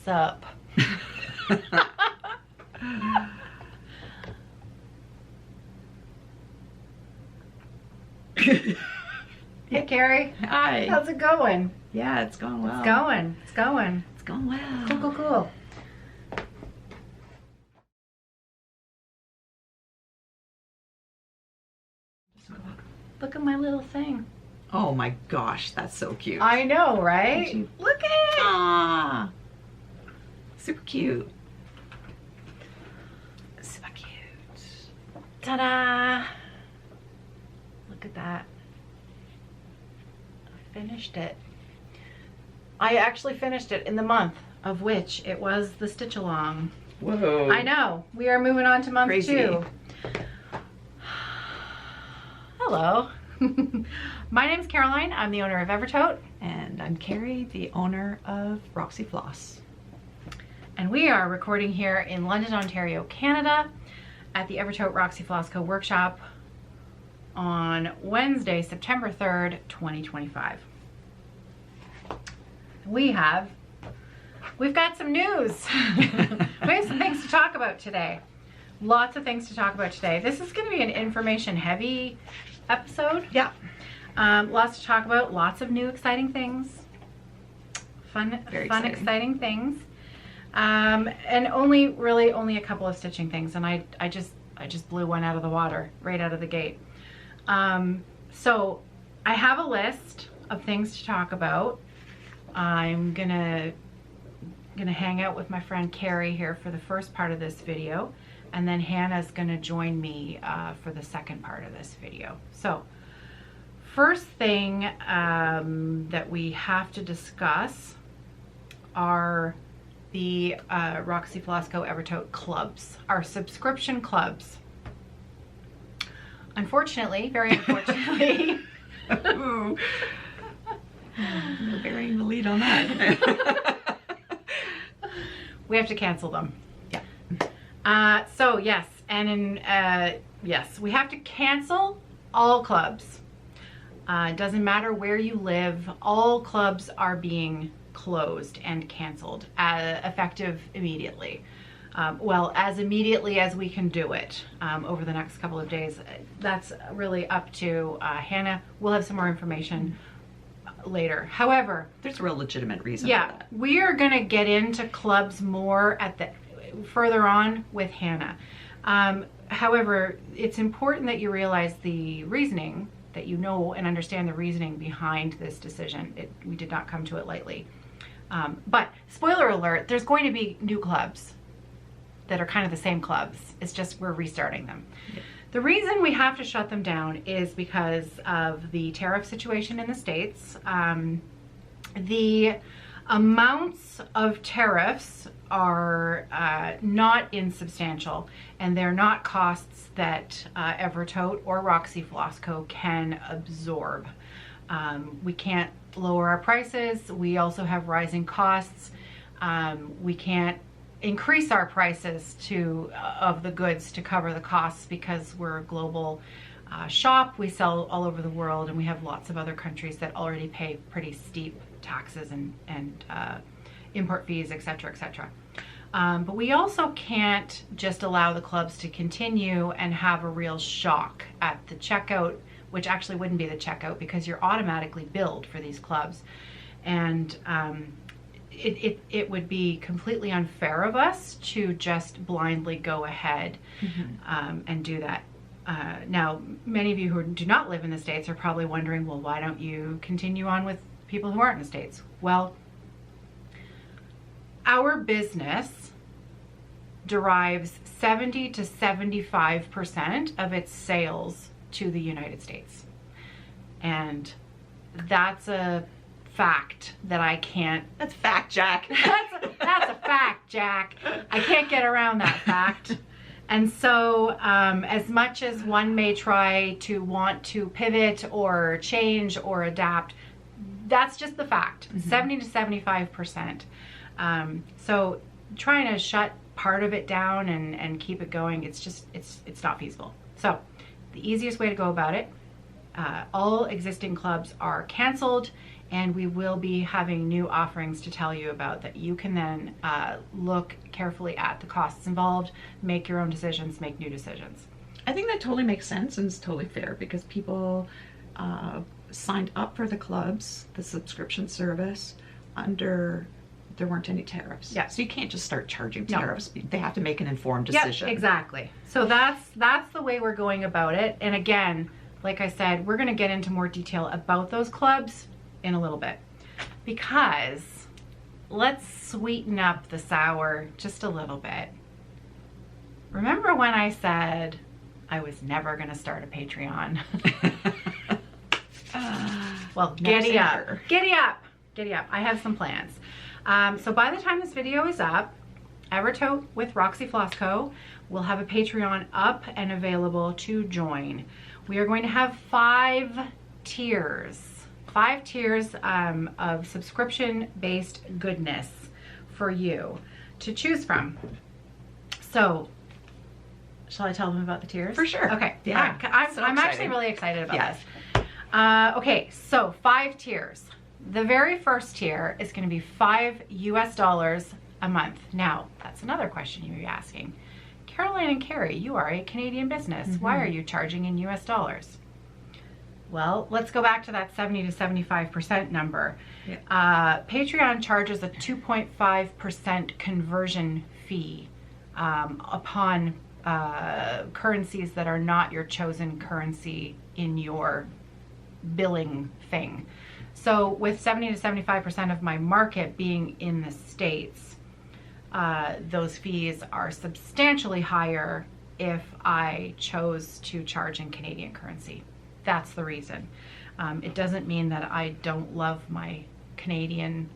up? Hey, Carrie. Hi. How's it going? Yeah, it's going well. It's going. It's going. It's going well. Cool, cool, cool. Look at my little thing. Oh my gosh, that's so cute. I know, right? Look at it. Ah, super cute. Super cute. Ta-da! Look at that. I finished it. I actually finished it in the month of which it was the stitch along. Whoa. I know. We are moving on to month Crazy. 2. Hello. My name's Caroline. I'm the owner of Evertote. And I'm Carrie, the owner of Roxy Floss. And we are recording here in London, Ontario, Canada at the Evertote Roxy Floss Co workshop on Wednesday, September 3rd, 2025. We've got some news. We have some things to talk about today. Lots of things to talk about today. This is going to be an information heavy episode. Yeah. Lots to talk about, lots of new exciting things. Very exciting things. And only a couple of stitching things, and I just blew one out of the water right out of the gate. So I have a list of things to talk about. I'm gonna hang out with my friend Carrie here for the first part of this video, and then Hannah's gonna join me for the second part of this video. So first thing that we have to discuss are the Roxy Floss Co Evertote clubs, our subscription clubs. Unfortunately, very unfortunately, Ooh. You're bearing the lead on that. we have to cancel them. Yeah. So yes, and yes, we have to cancel all clubs. It doesn't matter where you live, all clubs are being closed and canceled, effective immediately. Well, as immediately as we can do it over the next couple of days. That's really up to Hannah. We'll have some more information later. However, There's a real legitimate reason yeah, for that. we are going to get into clubs more further on with Hannah. However, it's important that you realize the reasoning, that you know and understand the reasoning behind this decision. We did not come to it lightly. But spoiler alert, there's going to be new clubs that are kind of the same clubs. It's just we're restarting them. Yeah. The reason we have to shut them down is because of the tariff situation in the States. The amounts of tariffs are not insubstantial, and they're not costs that Evertote or Roxy Floss Co can absorb. We can't lower our prices. We also have rising costs. We can't increase our prices of the goods to cover the costs because we're a global shop. We sell all over the world, and we have lots of other countries that already pay pretty steep taxes and import fees, etc., etc. But we also can't just allow the clubs to continue and have a real shock at the checkout, which actually wouldn't be the checkout because you're automatically billed for these clubs. And it would be completely unfair of us to just blindly go ahead and do that. Now, many of you who do not live in the States are probably wondering, well, why don't you continue on with people who aren't in the States? Well, our business derives 70 to 75% of its sales to the United States. And that's a fact that I can't. That's fact, Jack. That's a fact, Jack. I can't get around that fact. And so as much as one may try to want to pivot or change or adapt, that's just the fact. 70 to 75%. So trying to shut part of it down and keep it going, it's not feasible. So the easiest way to go about it, all existing clubs are canceled and we will be having new offerings to tell you about that you can then look carefully at the costs involved, make your own decisions, make new decisions. I think that totally makes sense and is totally fair because people signed up for the clubs, the subscription service, under there weren't any tariffs. Yeah. So you can't just start charging No. tariffs. They have to make an informed decision. Yep, exactly. So that's the way we're going about it. And again, like I said, we're going to get into more detail about those clubs in a little bit, because let's sweeten up the sour just a little bit. Remember when I said I was never going to start a Patreon? Well, giddy up. Giddy up. Giddy up. I have some plans. So by the time this video is up, Evertote with Roxy Floss Co will have a Patreon up and available to join. We are going to have 5 tiers. 5 tiers of subscription-based goodness for you to choose from. So, shall I tell them about the tiers? For sure. Okay. Yeah. I'm actually really excited about Yes. this. Okay, so 5 tiers. The very first tier is going to be $5 a month. Now, that's another question you may be asking. Caroline and Carrie, you are a Canadian business. Why are you charging in US dollars? Well, let's go back to that 70 to 75% number. Yeah. Patreon charges a 2.5% conversion fee upon currencies that are not your chosen currency in your billing thing. So with 70 to 75% of my market being in the States, those fees are substantially higher if I chose to charge in Canadian currency. That's the reason. It doesn't mean that I don't love my Canadianness,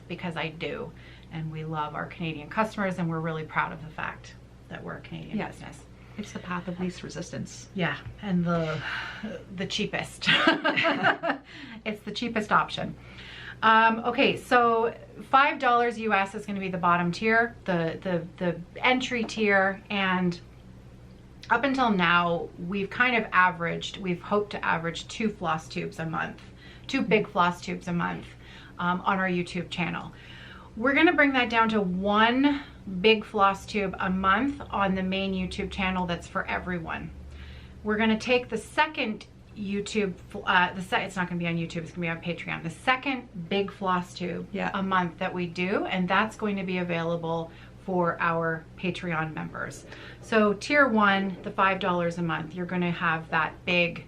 because I do. And we love our Canadian customers, and we're really proud of the fact that we're a Canadian business. It's the path of least resistance. Yeah, and the cheapest. It's the cheapest option. Okay, so $5 US is going to be the bottom tier, the entry tier, and up until now, we've hoped to average 2 floss tubes a month, 2 big floss tubes a month on our YouTube channel. We're going to bring that down to 1 big floss tube a month on the main YouTube channel that's for everyone. We're going to take the second YouTube, it's not going to be on YouTube, it's going to be on Patreon, the second big floss tube a month that we do, and that's going to be available for our Patreon members. So tier 1, the $5 a month, you're going to have that big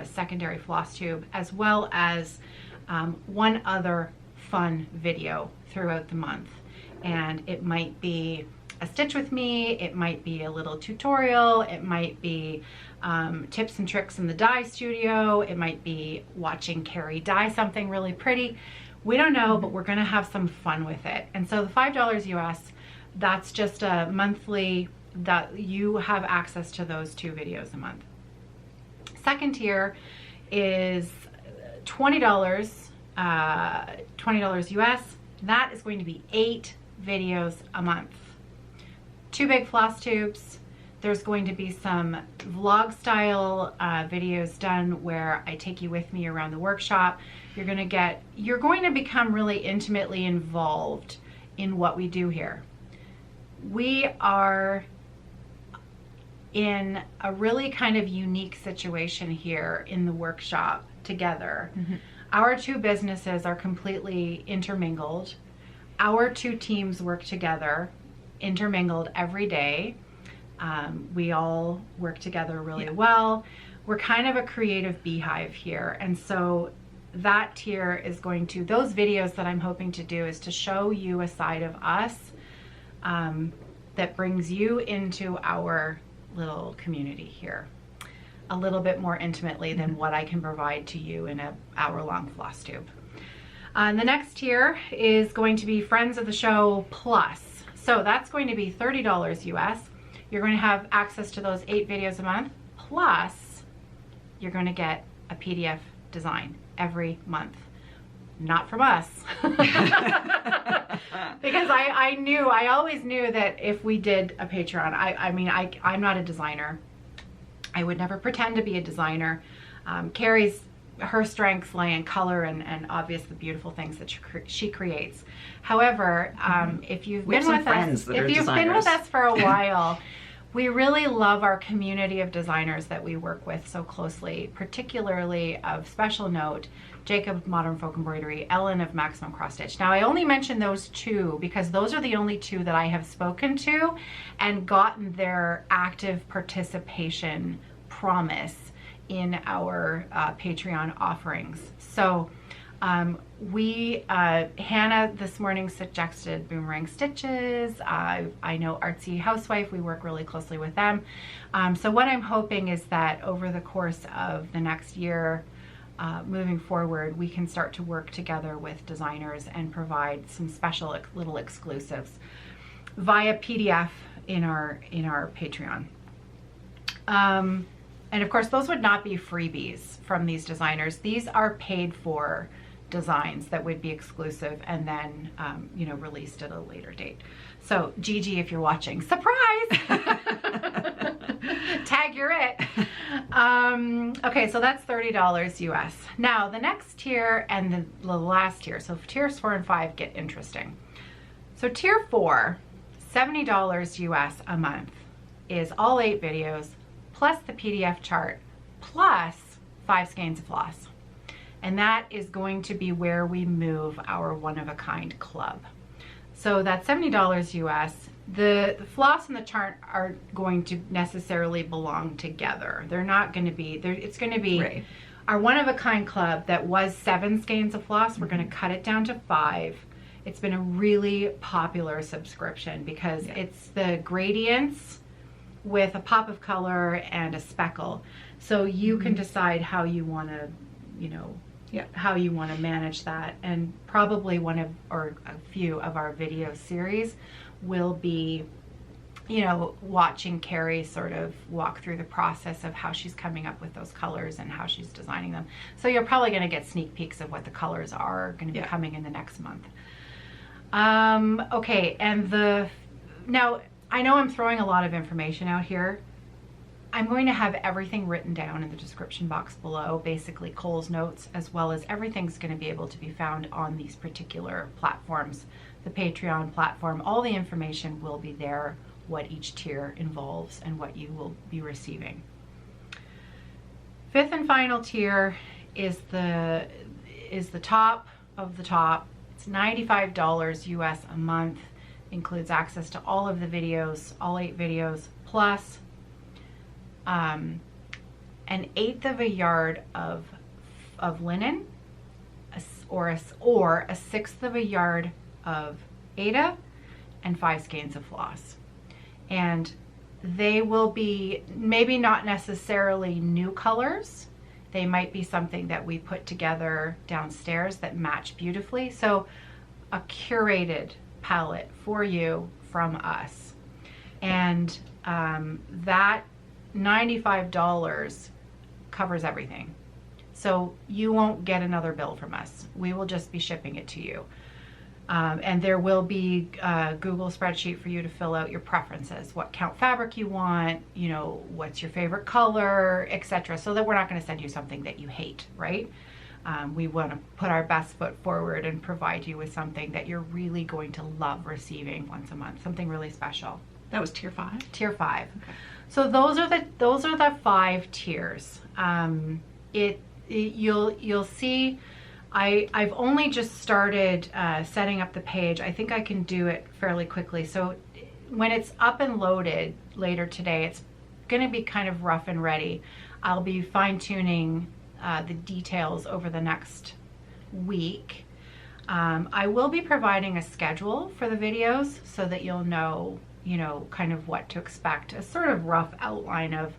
secondary floss tube, as well as 1 other fun video throughout the month. And it might be a stitch with me, it might be a little tutorial, it might be tips and tricks in the dye studio, it might be watching Carrie dye something really pretty. We don't know, but we're gonna have some fun with it. And so the $5 US, that's just a monthly, that you have access to those 2 videos a month. Second tier is $20, $20 US. That is going to be 8 videos a month. 2 big floss tubes. There's going to be some vlog style videos done where I take you with me around the workshop. You're going to become really intimately involved in what we do here. We are in a really kind of unique situation here in the workshop together. Our 2 businesses are completely intermingled. Our 2 teams work together, intermingled every day. We all work together really well. We're kind of a creative beehive here. And so that tier is going to, those videos that I'm hoping to do is to show you a side of us that brings you into our little community here a little bit more intimately than what I can provide to you in an hour-long floss tube. The next tier is going to be Friends of the Show Plus. So that's going to be $30 US. You're going to have access to those 8 videos a month, plus you're going to get a PDF design every month. Not from us. Because I always knew that if we did a Patreon, I'm not a designer. I would never pretend to be a designer. Carrie's her strengths lay in color and obvious the beautiful things that she creates. However, if you've been with us for a while, we really love our community of designers that we work with so closely, particularly of special note, Jacob Modern Folk Embroidery, Ellen of Maximum Cross Stitch. Now, I only mention those two because those are the only two that I have spoken to and gotten their active participation promise in our Patreon offerings. So Hannah this morning suggested Boomerang Stitches. I know Artsy Housewife, we work really closely with them. So what I'm hoping is that over the course of the next year, moving forward, we can start to work together with designers and provide some special little exclusives via PDF in our Patreon. And of course, those would not be freebies from these designers. These are paid for designs that would be exclusive and then, you know, released at a later date. So Gigi, if you're watching, surprise! Tag, you're it. Okay, so that's $30 US. Now the next tier and the last tier, so tiers 4 and 5 get interesting. So tier 4, $70 US a month, is all 8 videos plus the PDF chart plus 5 skeins of floss. And that is going to be where we move our one-of-a-kind club. So that's $70 US. The floss and the chart aren't going to necessarily belong together. They're not going to be, it's going to be right. Our one-of-a-kind club that was 7 skeins of floss, we're going to cut it down to 5. It's been a really popular subscription because it's the gradients with a pop of color and a speckle. So you can decide how you want to, you know, how you want to manage that. And probably one of, or a few of our video series will be, you know, watching Carrie sort of walk through the process of how she's coming up with those colors and how she's designing them. So you're probably going to get sneak peeks of what the colors are going to be coming in the next month. Okay, and now I know I'm throwing a lot of information out here. I'm going to have everything written down in the description box below, basically Cole's notes, as well as everything's going to be able to be found on these particular platforms. The Patreon platform, all the information will be there, what each tier involves and what you will be receiving. 5th and final tier is the top of the top. It's $95 US a month, includes access to all of the videos, all 8 videos, plus an 1/8 of a yard of linen, or a 1/6 of a yard of Aida, and 5 skeins of floss. And they will be maybe not necessarily new colors. They might be something that we put together downstairs that match beautifully. So a curated palette for you from us. And that $95 covers everything. So you won't get another bill from us. We will just be shipping it to you. And there will be a Google spreadsheet for you to fill out your preferences, what count fabric you want, you know, what's your favorite color, etc. So that we're not going to send you something that you hate, right? We want to put our best foot forward and provide you with something that you're really going to love receiving once a month, something really special. That was tier 5? Tier 5. Okay. So those are the 5 tiers. You'll see. I've only just started setting up the page. I think I can do it fairly quickly. So when it's up and loaded later today, it's going to be kind of rough and ready. I'll be fine-tuning the details over the next week. I will be providing a schedule for the videos so that you'll know, you know, kind of what to expect. A sort of rough outline of,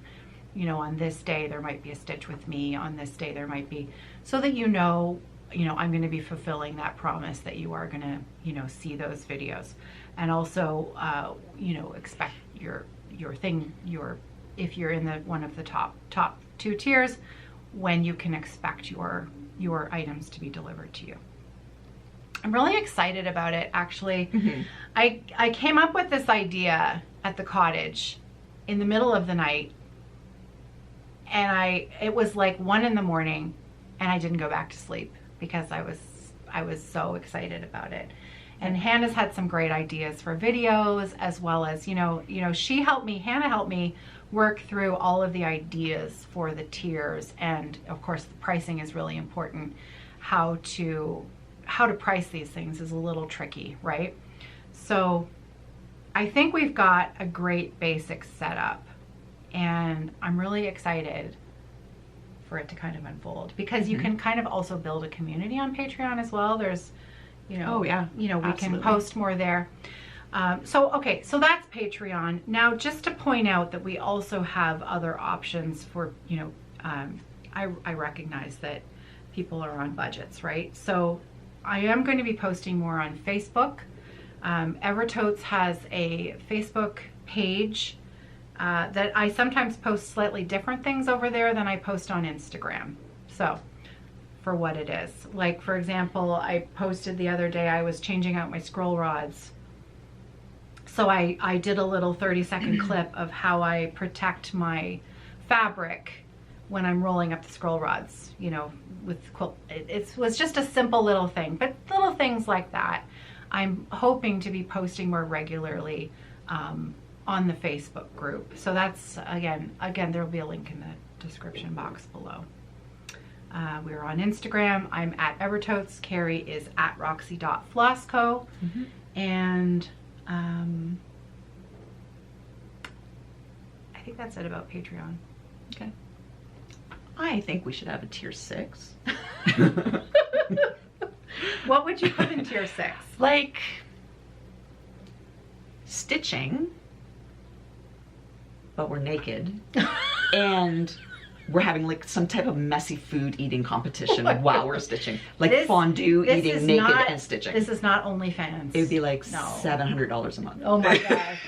you know, on this day there might be a stitch with me, on this day there might be, so that you know, I'm going to be fulfilling that promise that you are going to, you know, see those videos. And also, you know, expect your thing, if you're in one of the top 2 tiers, when you can expect your items to be delivered to you. I'm really excited about it, actually. Mm-hmm. I came up with this idea at the cottage in the middle of the night, and it was like 1 in the morning, and I didn't go back to sleep because I was so excited about it. And Hannah's had some great ideas for videos, as well as, Hannah helped me work through all of the ideas for the tiers. And of course, the pricing is really important. How to price these things is a little tricky, right? So I think we've got a great basic setup, and I'm really excited for it to kind of unfold, because you can kind of also build a community on Patreon as well. There's, we can post more there. So that's Patreon. Now, just to point out that we also have other options for, I recognize that people are on budgets, right? So I am going to be posting more on Facebook. Evertotes has a Facebook page that I sometimes post slightly different things over there than I post on Instagram. So for what it is. Like, for example, I posted the other day, I was changing out my scroll rods. So I did a little 30-second clip of how I protect my fabric when I'm rolling up the scroll rods, with quilt. It was just a simple little thing, but little things like that I'm hoping to be posting more regularly on the Facebook group. So that's, again, there'll be a link in the description box below. We're on Instagram. I'm at Evertotes. Carrie is at Roxy.Floss Co. And I think that's it about Patreon. Okay. I think we should have a tier 6. What would you put in tier 6? Like stitching, but we're naked. And we're having like some type of messy food eating competition while we're stitching. Like fondue eating naked and stitching. This is not OnlyFans. It would be like $700 a month. Oh my God.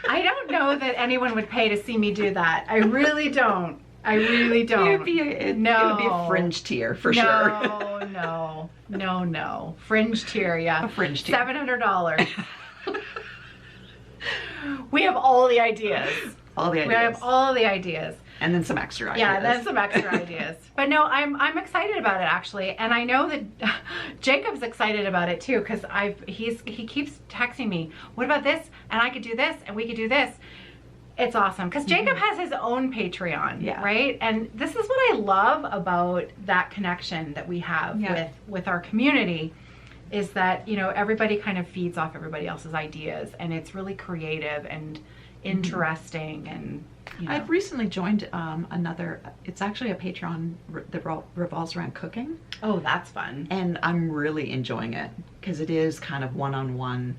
I don't know that anyone would pay to see me do that. I really don't. I really don't. It would be a fringe tier for sure. No. Fringe tier, yeah. A fringe tier. $700. We have all the ideas. We have all the ideas. And then some extra ideas. Yeah, then some extra ideas. But no, I'm excited about it, actually. And I know that Jacob's excited about it too, because he keeps texting me, what about this? And I could do this, and we could do this. It's awesome, because Jacob has his own Patreon, right? And this is what I love about that connection that we have with our community, is that, everybody kind of feeds off everybody else's ideas, and it's really creative and interesting. And I've recently joined it's actually a Patreon that revolves around cooking. Oh, that's fun. And I'm really enjoying it, because it is kind of one-on-one.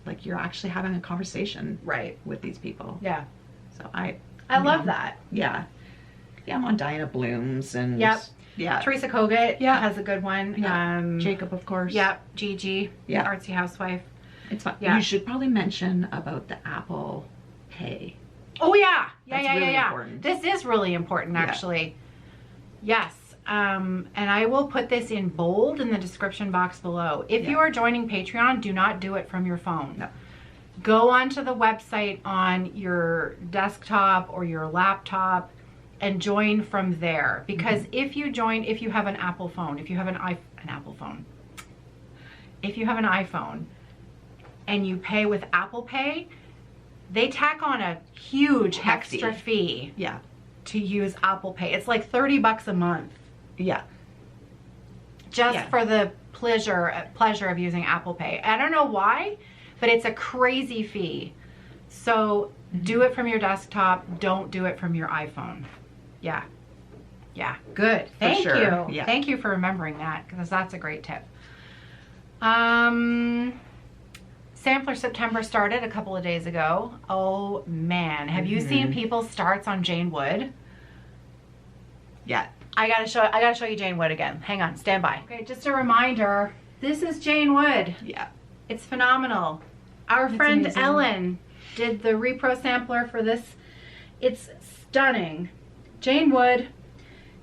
Like, you're actually having a conversation with these people. Yeah. So I love that. Yeah. Yeah, I'm on Diana Bloom's and Teresa Kogut has a good one. Yeah. Jacob, of course. Yep. Gigi. Yeah. Artsy Housewife. It's fun. Yeah. You should probably mention about the Apple Pay. Oh yeah. That's really important. This is really important, actually. Yes. And I will put this in bold in the description box below. If you are joining Patreon, do not do it from your phone. No. Go onto the website on your desktop or your laptop and join from there. Because if you have an Apple phone, if you have an iPhone and you pay with Apple Pay, they tack on a huge extra fee to use Apple Pay. It's like $30 a month. Yeah. Just for the pleasure of using Apple Pay. I don't know why, but it's a crazy fee. So do it from your desktop. Don't do it from your iPhone. Yeah. Yeah. Good. Thank you. Yeah. Thank you for remembering that, because that's a great tip. Sampler September started a couple of days ago. Oh man, have you seen people's starts on Jane Wood? Yeah. I gotta show you Jane Wood again. Hang on, stand by. Okay, just a reminder, this is Jane Wood. Yeah. It's phenomenal. Our friend amazing. Ellen did the repro sampler for this. It's stunning. Jane Wood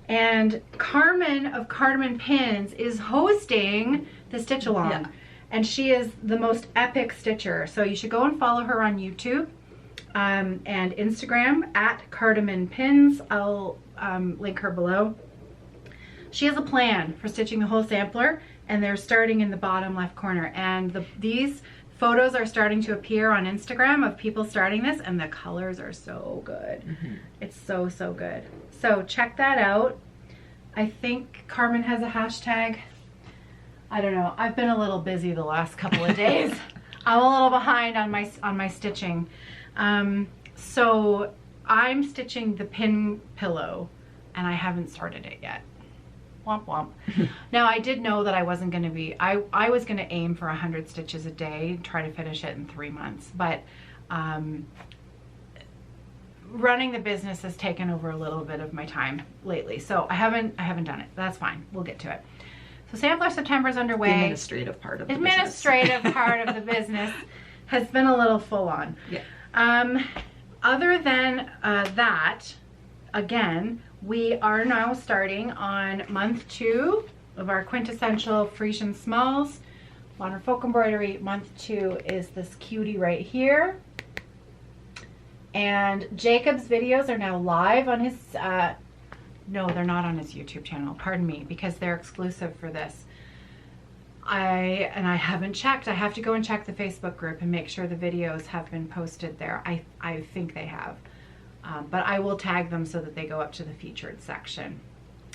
and Carmen of Cardamom Pins is hosting the stitch along. Yeah. And she is the most epic stitcher. So you should go and follow her on YouTube and Instagram at Cardamom Pins. I'll link her below. she has a plan for stitching the whole sampler, and they're starting in the bottom left corner. And these photos are starting to appear on Instagram of people starting this, and the colors are so good. It's so, so good. So check that out. I think Carmen has a hashtag. I don't know. I've been a little busy the last couple of days. I'm a little behind on my stitching. So I'm stitching the pin pillow, and I haven't started it yet. Womp womp. Now, I did know that I wasn't going to be, I was going to aim for 100 stitches a day, try to finish it in 3 months, but running the business has taken over a little bit of my time lately, so I haven't done it. That's fine. We'll get to it. So Sampler September is underway. The administrative part of the administrative part of the business has been a little full on. Yeah. Other than that, again, we are now starting on month 2 of our quintessential Frisian Smalls. Modern Folk Embroidery. Month 2 is this cutie right here. And Jacob's videos are now live on his, no, they're not on his YouTube channel, pardon me, because they're exclusive for this. I haven't checked. I have to go and check the Facebook group and make sure the videos have been posted there. I think they have. But I will tag them so that they go up to the featured section.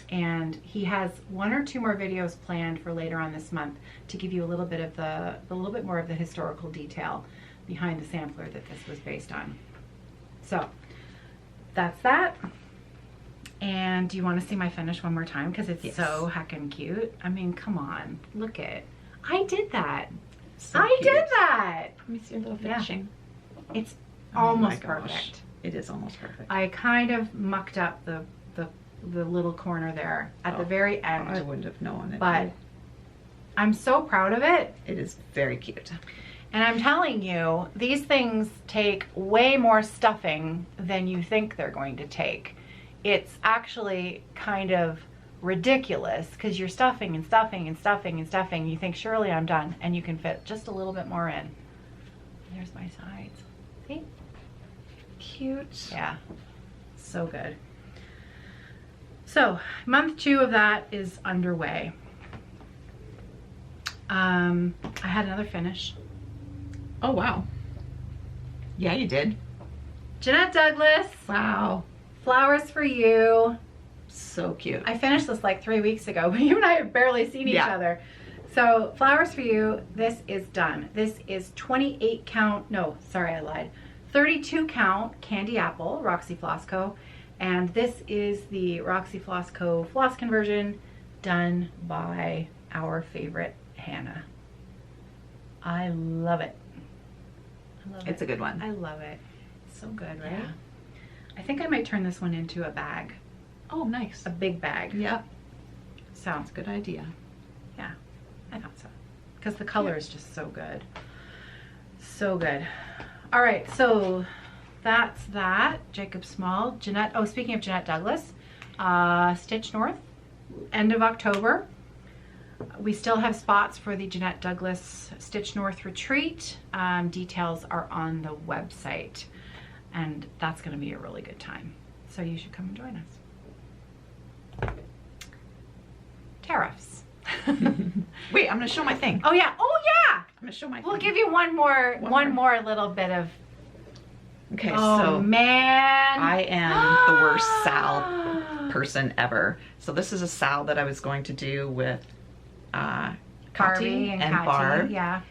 And he has 1 or 2 more videos planned for later on this month to give you a little bit of a little bit more of the historical detail behind the sampler that this was based on. So that's that. And do you want to see my finish one more time? Because it's so heckin' cute. I mean, come on, look it. I did that. So I cute. did that. Let me see your little finishing. It's Oh almost my gosh. perfect. It is almost perfect. I kind of mucked up the little corner there at the very end. I wouldn't have known it. But I'm so proud of it. It is very cute. And I'm telling you, these things take way more stuffing than you think they're going to take. It's actually kind of ridiculous because you're stuffing and stuffing and stuffing and stuffing. You think, surely I'm done. And you can fit just a little bit more in. There's my sides. See? Cute. Yeah. So good. So, month 2 of that is underway. I had another finish. Oh, wow. Yeah, you did. Jeanette Douglas. Wow. Flowers for You. So cute. I finished this like 3 weeks ago, but you and I have barely seen each other. So, Flowers for You, this is done. This is 28 count, no, sorry, I lied. 32 count candy apple, Roxy Floss Co. And this is the Roxy Floss Co. floss conversion done by our favorite Hannah. I love it. I love it. It's a good one. I love it. So good, right? Yeah. I think I might turn this one into a bag. Oh, nice. A big bag. Yeah. So, That's a good idea. yeah, I thought so. Because the color is just so good. So good. All right, so that's that. Jacob Small. Jeanette, oh, speaking of Jeanette Douglas, Stitch North, end of October. We still have spots for the Jeanette Douglas Stitch North retreat. Details are on the website. And that's going to be a really good time. So you should come and join us. Tariffs. Wait, I'm going to show my thing. Oh yeah. Oh yeah. I'm going to show my We'll thing. give you one more little bit of. Okay, Oh so man. I am the worst Sal person ever. So this is a Sal that I was going to do with Barbie Conti and and Kati, Barb. yeah.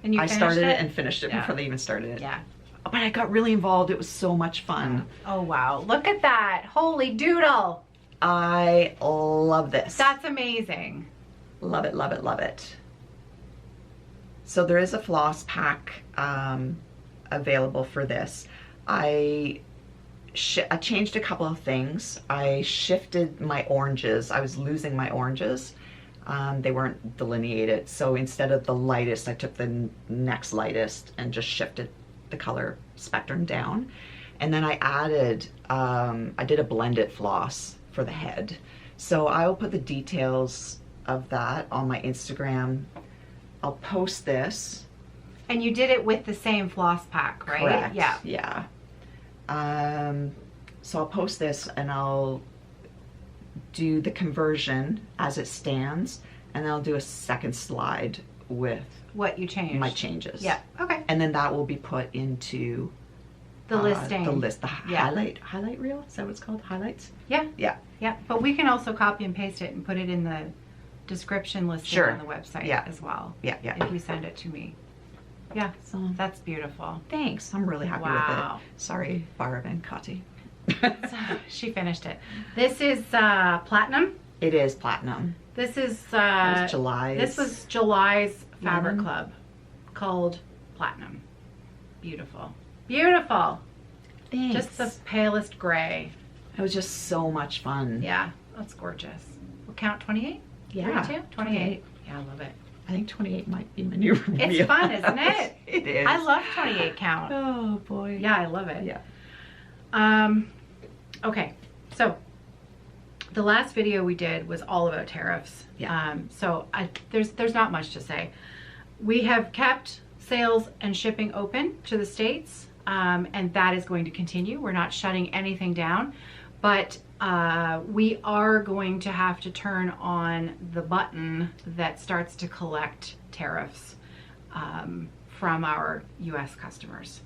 And you I finished started it and finished it Yeah. before they even started it. Yeah. But I got really involved. It was so much fun. Oh wow. Look at that. Holy doodle. I love this. That's amazing. Love it, love it, love it. So there is a floss pack available for this. I changed a couple of things. I shifted my oranges. I was losing my oranges. They weren't delineated. So instead of the lightest, I took the next lightest and just shifted the color spectrum down. And then I added, I did a blended floss for the head. So I will put the details of that on my Instagram. I'll post this. And you did it with the same floss pack, right? Correct. Yeah. Yeah. So I'll post this and I'll do the conversion as it stands, and then I'll do a second slide with what you changed. my changes. Yeah. Okay. And then that will be put into The listing. the list, the Yeah. highlight reel. Is that what it's called? Highlights. Yeah. Yeah. Yeah. But we can also copy and paste it and put it in the description listing Sure. on the website Yeah. as well. Yeah. Yeah. If you send it to me. Yeah. So That's beautiful. thanks. I'm really happy with Wow. it. Sorry, Barb and Kati. So, she finished it. This is platinum. It is platinum. This is That was July's. This was July's Fabric Lemon. Club called Platinum. Beautiful. Beautiful. Thanks. Just the palest gray. It was just so much fun. Yeah, that's gorgeous. We'll count 28? Yeah. 32? 28. Yeah, I love it. I think 28 might be my new reel. It's fun, isn't it? It is. I love 28 count. Oh boy. Yeah, I love it. Yeah. Okay, so the last video we did was all about tariffs. Yeah. So there's not much to say. We have kept sales and shipping open to the States, and that is going to continue. We're not shutting anything down, but we are going to have to turn on the button that starts to collect tariffs from our US customers.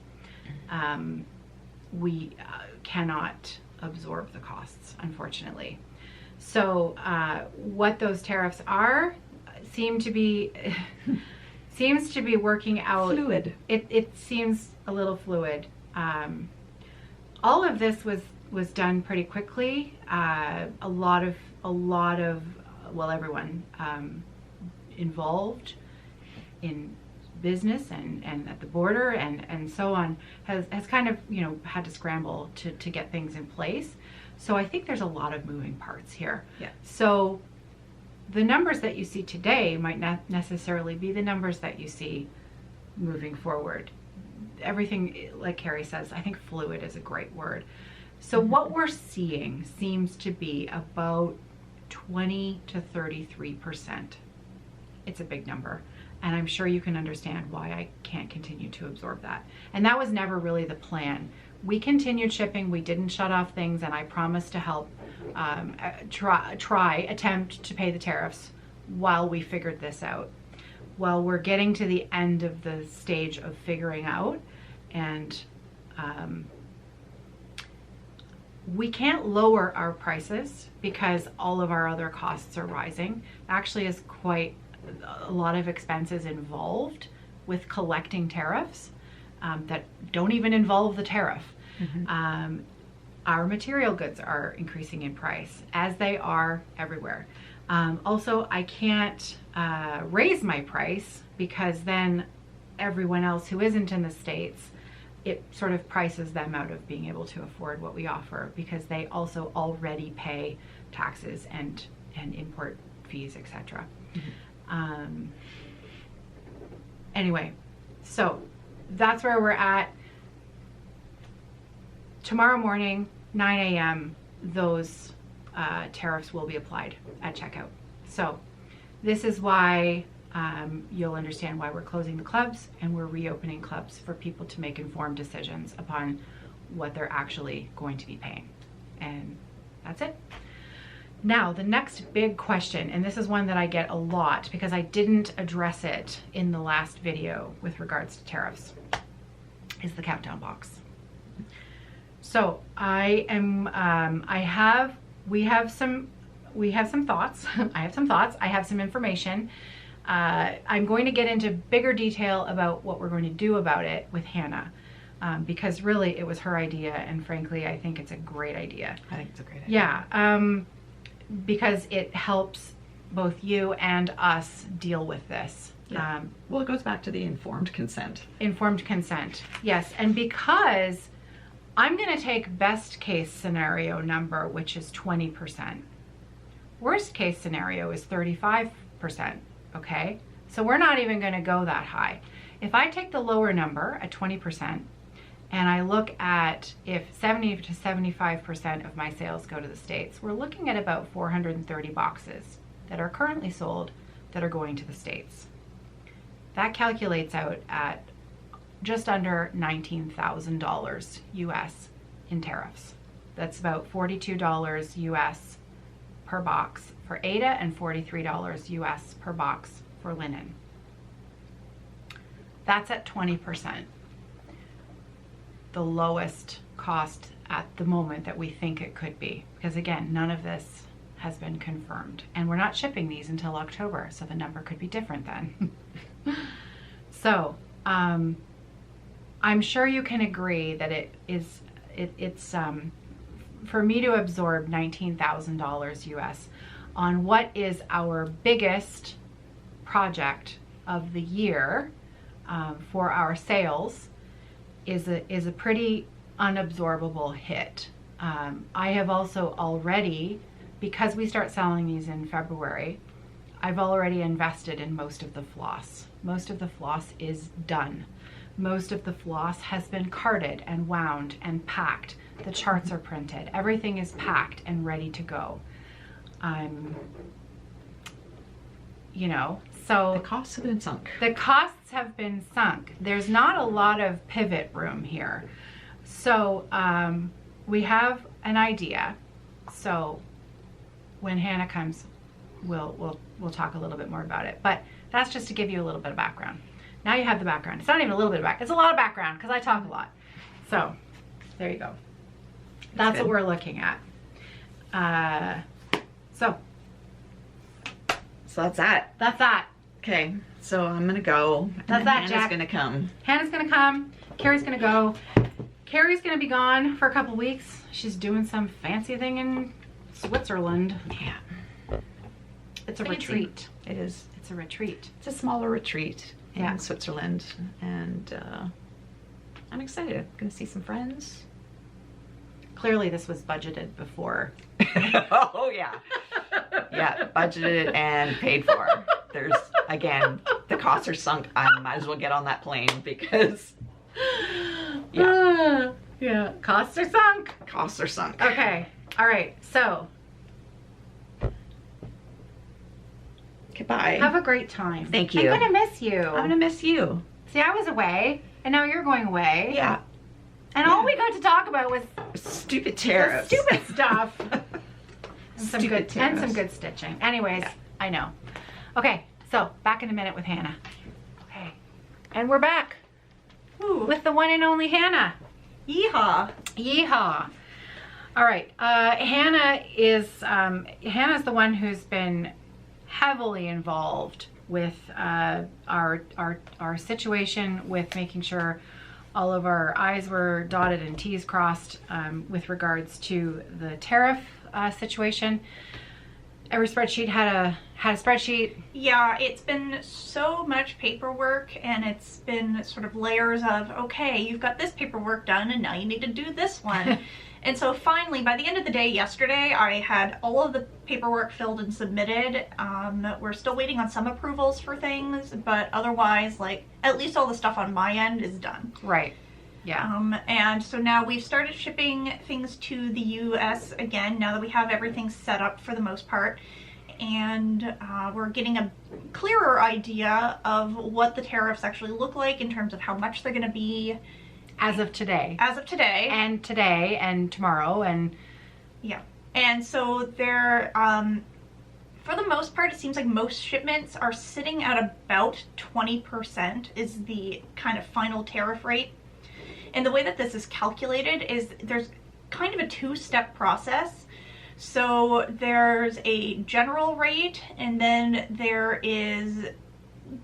We cannot absorb the costs, unfortunately. So what those tariffs are seems to be working out. Fluid. It seems a little fluid. All of this was done pretty quickly. A lot of well, everyone involved in business and at the border and so on has kind of, you know, had to scramble to get things in place. So I think there's a lot of moving parts here. Yeah. So the numbers that you see today might not necessarily be the numbers that you see moving forward. Everything, like Carrie says, I think fluid is a great word. So what we're seeing seems to be about 20 to 33%. It's a big number. And I'm sure you can understand why I can't continue to absorb that. And that was never really the plan. We continued shipping, we didn't shut off things, and I promised to help attempt to pay the tariffs while we figured this out. Well, we're getting to the end of the stage of figuring out, and we can't lower our prices because all of our other costs are rising. Actually, is quite a lot of expenses involved with collecting tariffs that don't even involve the tariff. Mm-hmm. Our material goods are increasing in price, as they are everywhere. Also, I can't raise my price because then everyone else who isn't in the States, it sort of prices them out of being able to afford what we offer because they also already pay taxes and import fees, etc. Mm-hmm. Anyway, so that's where we're at. Tomorrow morning, 9 a.m., those tariffs will be applied at checkout. So this is why you'll understand why we're closing the clubs and we're reopening clubs for people to make informed decisions upon what they're actually going to be paying. And that's it. Now, the next big question, and this is one that I get a lot because I didn't address it in the last video with regards to tariffs, is the countdown box. So we have some thoughts. I have some thoughts. I have some information. I'm going to get into bigger detail about what we're going to do about it with Hannah, because really it was her idea, and frankly, I think it's a great idea. I think it's a great idea. Yeah, because it helps both you and us deal with this. Yeah. Well, it goes back to the informed consent. Informed consent, yes, and because I'm going to take best case scenario number, which is 20%. Worst case scenario is 35%, okay? So we're not even going to go that high. If I take the lower number at 20% and I look at if 70 to 75% of my sales go to the States, we're looking at about 430 boxes that are currently sold that are going to the States. That calculates out at just under $19,000 US in tariffs. That's about $42 US per box for Ada and $43 US per box for linen. That's at 20%. The lowest cost at the moment that we think it could be. Because again, none of this has been confirmed. And we're not shipping these until October, so the number could be different then. So, I'm sure you can agree that it's for me to absorb $19,000 US on what is our biggest project of the year for our sales is a pretty unabsorbable hit. I have also already, because we start selling these in February, I've already invested in most of the floss. Most of the floss is done. Most of the floss has been carded and wound and packed. The charts are printed. Everything is packed and ready to go. You know, so The costs have been sunk. the costs have been sunk. There's not a lot of pivot room here. So we have an idea. So when Hannah comes, we'll talk a little bit more about it. But that's just to give you a little bit of background. Now you have the background. It's not even a little bit of background. It's a lot of background because I talk a lot. So there you go. That's what we're looking at. So that's that. that's that. Okay, so I'm gonna go. That's and that, Hannah's Jack. gonna come. Hannah's gonna come. Carrie's gonna go. Carrie's gonna be gone for a couple weeks. She's doing some fancy thing in Switzerland. Yeah, It's a Fancy. retreat. it is. It's a retreat. It's a smaller retreat Yeah. in Switzerland, and I'm excited. I'm gonna see some friends. Clearly this was budgeted before. Oh yeah, yeah, budgeted and paid for. There's again, the costs are sunk. I might as well get on that plane because Yeah. Costs are sunk. costs are sunk. Okay. All right. So Goodbye. have a great time. Thank you. I'm gonna miss you. I'm gonna miss you. See, I was away, and now you're going away. Yeah, And all we got to talk about was stupid the tariffs. stupid stuff. And some Stupid good and some tariffs. good stitching. Anyways, Yeah. I know. Okay, so back in a minute with Hannah. Okay, and we're back with the one and only Hannah. Yeehaw. Yeehaw! All right, Hannah is Hannah's the one who's been heavily involved with our situation with making sure all of our I's were dotted and T's crossed with regards to the tariff situation. Every spreadsheet had a spreadsheet. Yeah, it's been so much paperwork, and it's been sort of layers of, okay, you've got this paperwork done and now you need to do this one. And so finally, by the end of the day yesterday, I had all of the paperwork filled and submitted. We're still waiting on some approvals for things, but otherwise, like, at least all the stuff on my end is done. Right. Yeah. And so now we've started shipping things to the US again, now that we have everything set up for the most part. And we're getting a clearer idea of what the tariffs actually look like in terms of how much they're going to be. As of today. As of today. And today and tomorrow and Yeah. And so they're, for the most part, it seems like most shipments are sitting at about 20% is the kind of final tariff rate. And the way that this is calculated is there's kind of a two-step process. So there's a general rate, and then there is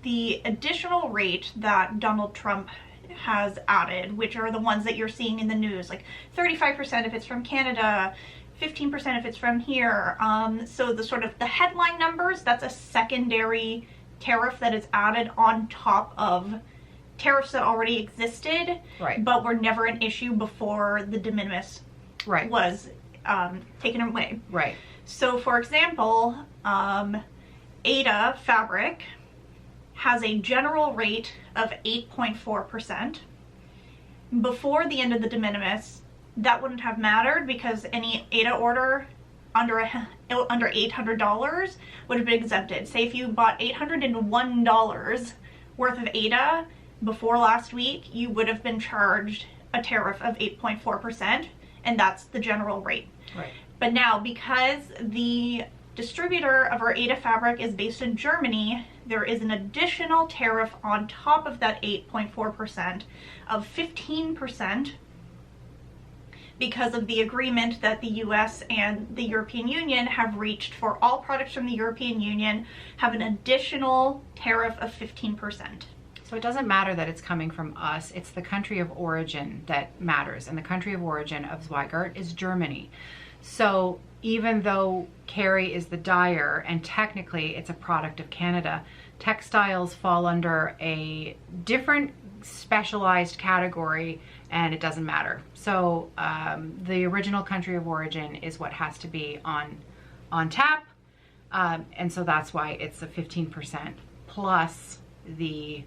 the additional rate that Donald Trump has added, which are the ones that you're seeing in the news, like 35% if it's from Canada, 15% if it's from here. So the sort of the headline numbers, that's a secondary tariff that is added on top of tariffs that already existed, Right. but were never an issue before the de minimis right. was taken away. Right. So for example, Ada fabric has a general rate of 8.4%. Before the end of the de minimis, that wouldn't have mattered because any Ada order under $800 would have been exempted. Say if you bought $801 worth of Ada before last week, you would have been charged a tariff of 8.4%, and that's the general rate. Right. But now, because the distributor of our Ada fabric is based in Germany, there is an additional tariff on top of that 8.4% of 15% because of the agreement that the US and the European Union have reached for all products from the European Union have an additional tariff of 15%. So it doesn't matter that it's coming from us, it's the country of origin that matters, and the country of origin of Zweigart is Germany. So even though Carrie is the dyer and technically it's a product of Canada, textiles fall under a different specialized category and it doesn't matter. So the original country of origin is what has to be on tap, and so that's why it's a 15% plus the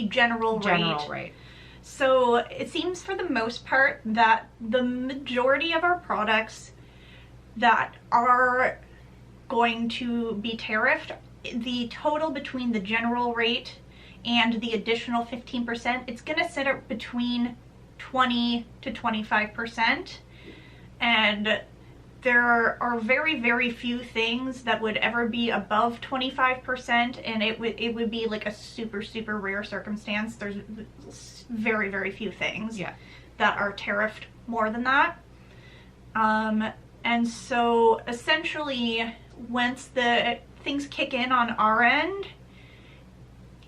general rate. So it seems for the most part that the majority of our products that are going to be tariffed, the total between the general rate and the additional 15%, it's going to sit at between 20 to 25%. And there are very, very few things that would ever be above 25%, and it would be like a super, super rare circumstance. There's very, very few things that are tariffed more than that. And so essentially, once the things kick in on our end,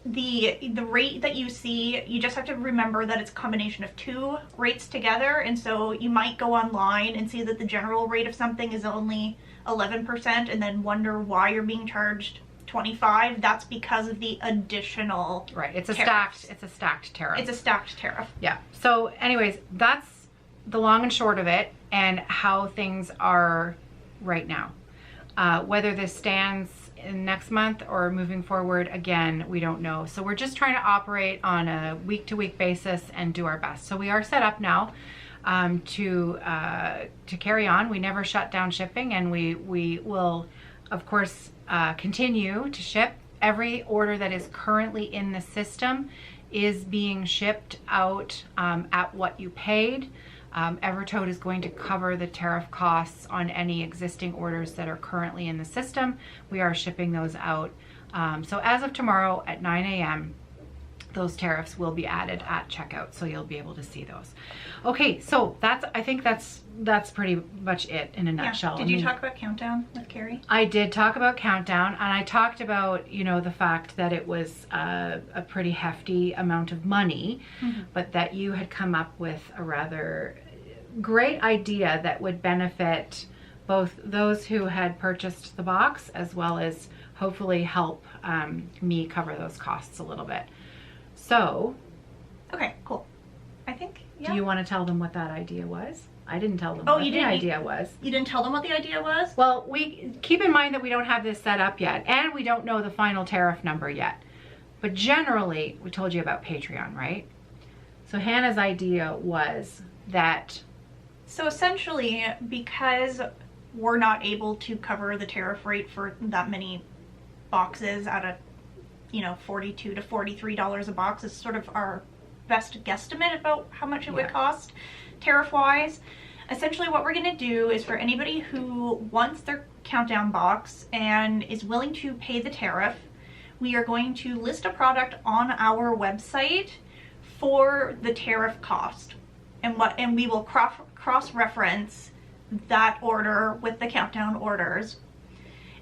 the rate that you see, you just have to remember that it's a combination of two rates together. And so you might go online and see that the general rate of something is only 11% and then wonder why you're being charged 25. That's because of the additional it's a tariffs. stacked tariff. It's a stacked tariff. Yeah. So anyways, that's the long and short of it and how things are right now. Whether this stands in next month or moving forward, again, we don't know. So we're just trying to operate on a week-to-week basis and do our best. So we are set up now to carry on. We never shut down shipping, and we will, of course, continue to ship. Every order that is currently in the system is being shipped out at what you paid. Evertote is going to cover the tariff costs on any existing orders that are currently in the system. We are shipping those out. So as of tomorrow at 9 a.m., those tariffs will be added at checkout, so you'll be able to see those. Okay, so I think that's pretty much it in a nutshell. Did you talk about Countdown with Carrie? I did talk about Countdown, and I talked about, the fact that it was a pretty hefty amount of money, but that you had come up with a rather great idea that would benefit both those who had purchased the box as well as hopefully help me cover those costs a little bit. So, okay, cool. I think, do you want to tell them what that idea was? I didn't tell them what the idea was. You didn't tell them what the idea was? Well, we keep in mind that we don't have this set up yet, and we don't know the final tariff number yet. But generally, we told you about Patreon, right? So Hannah's idea was that... So essentially, because we're not able to cover the tariff rate for that many boxes at a, $42 to $43 a box is sort of our best guesstimate about how much it would cost tariff-wise. Essentially, what we're going to do is for anybody who wants their Countdown box and is willing to pay the tariff, we are going to list a product on our website for the tariff cost. And we will cross-reference that order with the Countdown orders.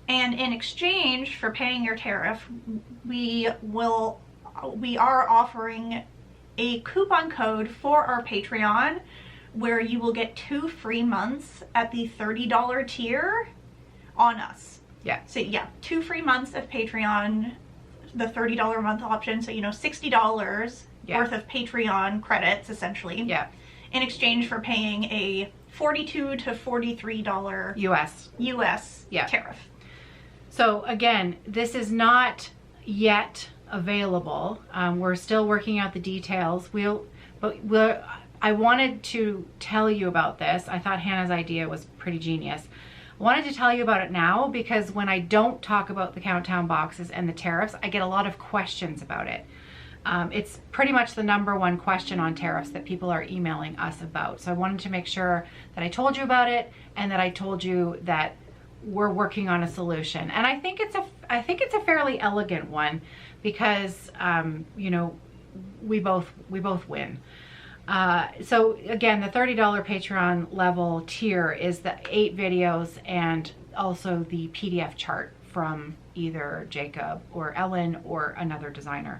And in exchange for paying your tariff, we are offering a coupon code for our Patreon where you will get 2 free months at the $30 tier on us. Yeah. So 2 free months of Patreon, the $30 a month option. So, $60 worth of Patreon credits, essentially. Yeah. In exchange for paying a $42 to $43 US tariff. So again, this is not yet available. We're still working out the details. I wanted to tell you about this. I thought Hannah's idea was pretty genius. I wanted to tell you about it now because when I don't talk about the Countdown boxes and the tariffs, I get a lot of questions about it. It's pretty much the #1 question on tariffs that people are emailing us about. So I wanted to make sure that I told you about it and that I told you that we're working on a solution, and I think it's a fairly elegant one because you know, we both win. So again, the $30 Patreon level tier is the 8 videos and also the PDF chart from either Jacob or Ellen or another designer.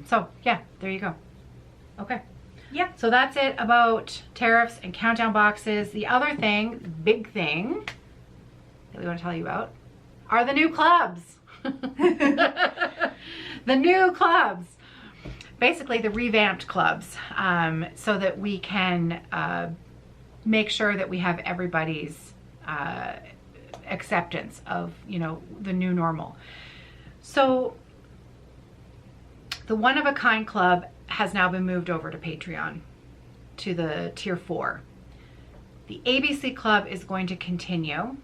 So yeah, there you go. Okay. Yeah. So that's it about tariffs and countdown boxes. The other thing, big thing that we want to tell you about are the new clubs. The new clubs. Basically the revamped clubs, so that we can make sure that we have everybody's acceptance of, you know, the new normal. So the One of a Kind Club has now been moved over to Patreon, to the tier 4. The ABC Club is going to continue,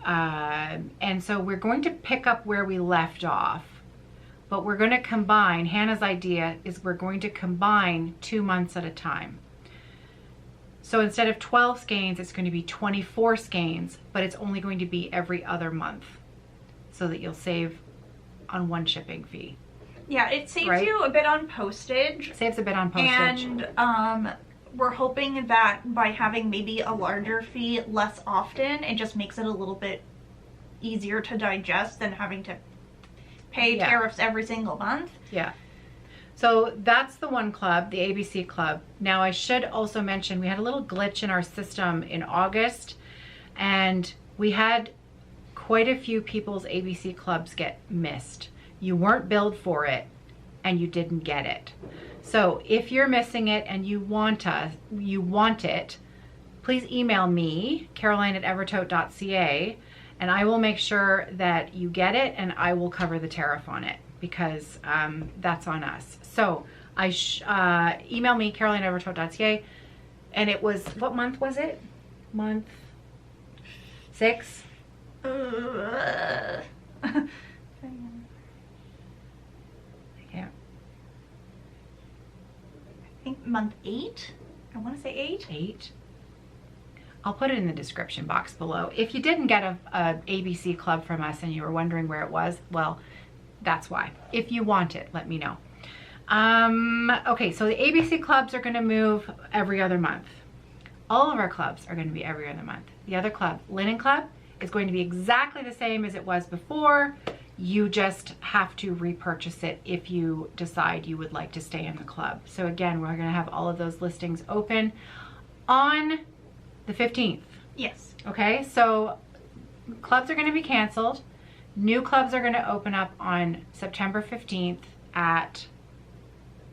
and so we're going to pick up where we left off. But we're going to combine, Hannah's idea is we're going to combine 2 months at a time. So instead of 12 skeins, it's going to be 24 skeins, but it's only going to be every other month, so that you'll save on one shipping fee. Yeah, it saves Right? you a bit on postage. Saves a bit on postage. And we're hoping that by having maybe a larger fee less often, it just makes it a little bit easier to digest than having to pay Yeah. tariffs every single month. Yeah. So that's the one club, the ABC Club. Now I should also mention we had a little glitch in our system in August, and we had quite a few people's ABC Clubs get missed. You weren't billed for it and you didn't get it. So if you're missing it and you want it, please email me, caroline@evertote.ca, and I will make sure that you get it, and I will cover the tariff on it, because that's on us. So email me, caroline@evertote.ca, and it was, what month was it? Month 6? I Yeah. think month 8. I want to say 8. 8. I'll put it in the description box below. If you didn't get a ABC Club from us and you were wondering where it was, well, that's why. If you want it, let me know. Okay, so the ABC Clubs are going to move every other month. All of our clubs are going to be every other month. The other club, Linen Club, is going to be exactly the same as it was before. You just have to repurchase it if you decide you would like to stay in the club. So again, we're going to have all of those listings open on the 15th. Yes. Okay, so clubs are going to be canceled. New clubs are going to open up on September 15th at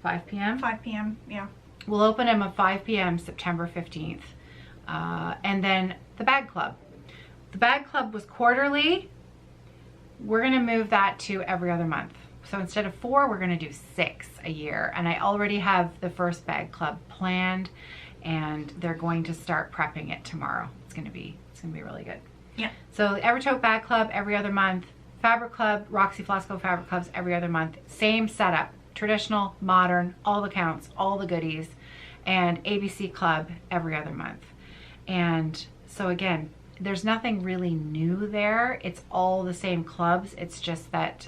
5 p.m. 5 p.m. Yeah. We'll open them at 5 p.m. September 15th. And then the Bag Club. The Bag Club was quarterly. We're going to move that to every other month. So instead of 4, we're going to do 6 a year. And I already have the first Bag Club planned, and they're going to start prepping it tomorrow. It's going to be really good. Yeah. So Evertote Bag Club every other month. Fabric Club, Roxy Floss Co Fabric Clubs every other month. Same setup. Traditional, modern, all the counts, all the goodies. And ABC Club every other month. And so again, there's nothing really new there. It's all the same clubs. It's just that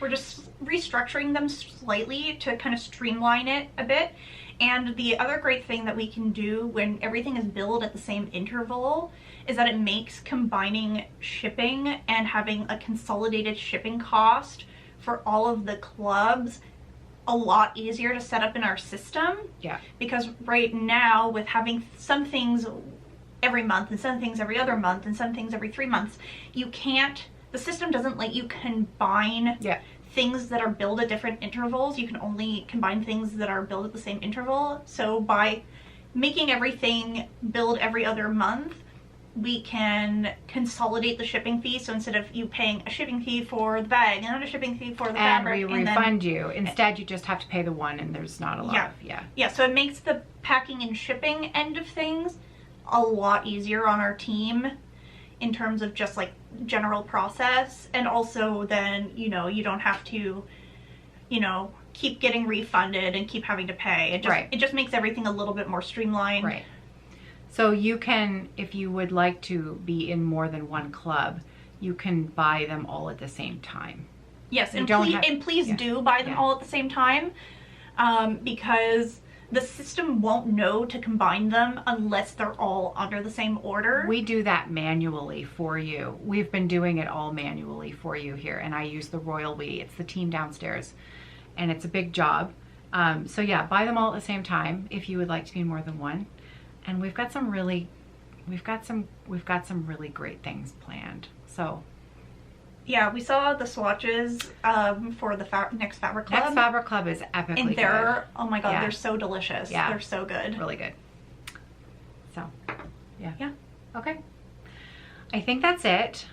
we're just restructuring them slightly to kind of streamline it a bit. And the other great thing that we can do when everything is billed at the same interval is that it makes combining shipping and having a consolidated shipping cost for all of the clubs a lot easier to set up in our system. Yeah. Because right now, with having some things every month and some things every other month and some things every 3 months, the system doesn't let you combine things that are billed at different intervals. You can only combine things that are billed at the same interval. So by making everything billed every other month, we can consolidate the shipping fee. So instead of you paying a shipping fee for the bag and a shipping fee for the fabric, and we refund you. Instead, you just have to pay the one, and there's not a lot of so it makes the packing and shipping end of things a lot easier on our team in terms of just like general process. And also then, you don't have to, keep getting refunded and keep having to pay. It just makes everything a little bit more streamlined. Right. So you can, if you would like to be in more than one club, you can buy them all at the same time. Yes, You and don't please, have- and please yeah. do buy them Yeah. all at the same time, because the system won't know to combine them unless they're all under the same order. We do that manually for you. We've been doing it all manually for you here, and I use the Royal We. It's the team downstairs, and it's a big job. So yeah, buy them all at the same time if you would like to be more than one. And we've got some really great things planned. So Yeah, we saw the swatches for the next Fabric Club. next Fabric Club is epically and they're, oh my god, Yeah. they're so delicious. Yeah. They're so good. really good. So yeah. Yeah. Okay. I think that's it.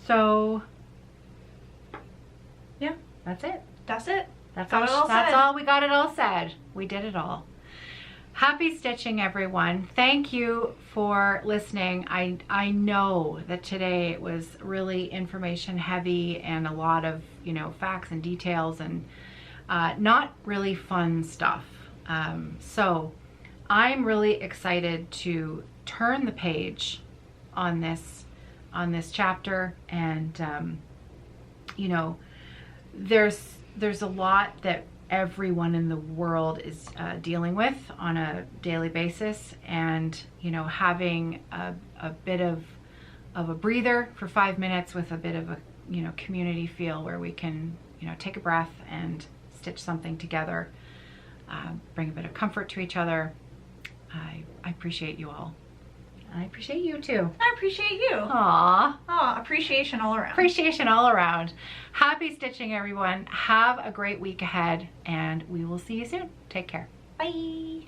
So yeah, that's it. That's it. That's Got it all that's said. all. We got it all said. We did it all. Happy stitching, everyone. Thank you for listening. I know that today it was really information heavy and a lot of, you know, facts and details and not really fun stuff. So I'm really excited to turn the page on this chapter, and you know, there's a lot that everyone in the world is dealing with on a daily basis, and you know, having a bit of a breather for 5 minutes with a bit of a, you know, community feel where we can, you know, take a breath and stitch something together, bring a bit of comfort to each other. I appreciate you all. I appreciate you too. I appreciate you. Aww. Aw, appreciation all around. Appreciation all around. Happy stitching, everyone. Have a great week ahead, and we will see you soon. Take care. Bye.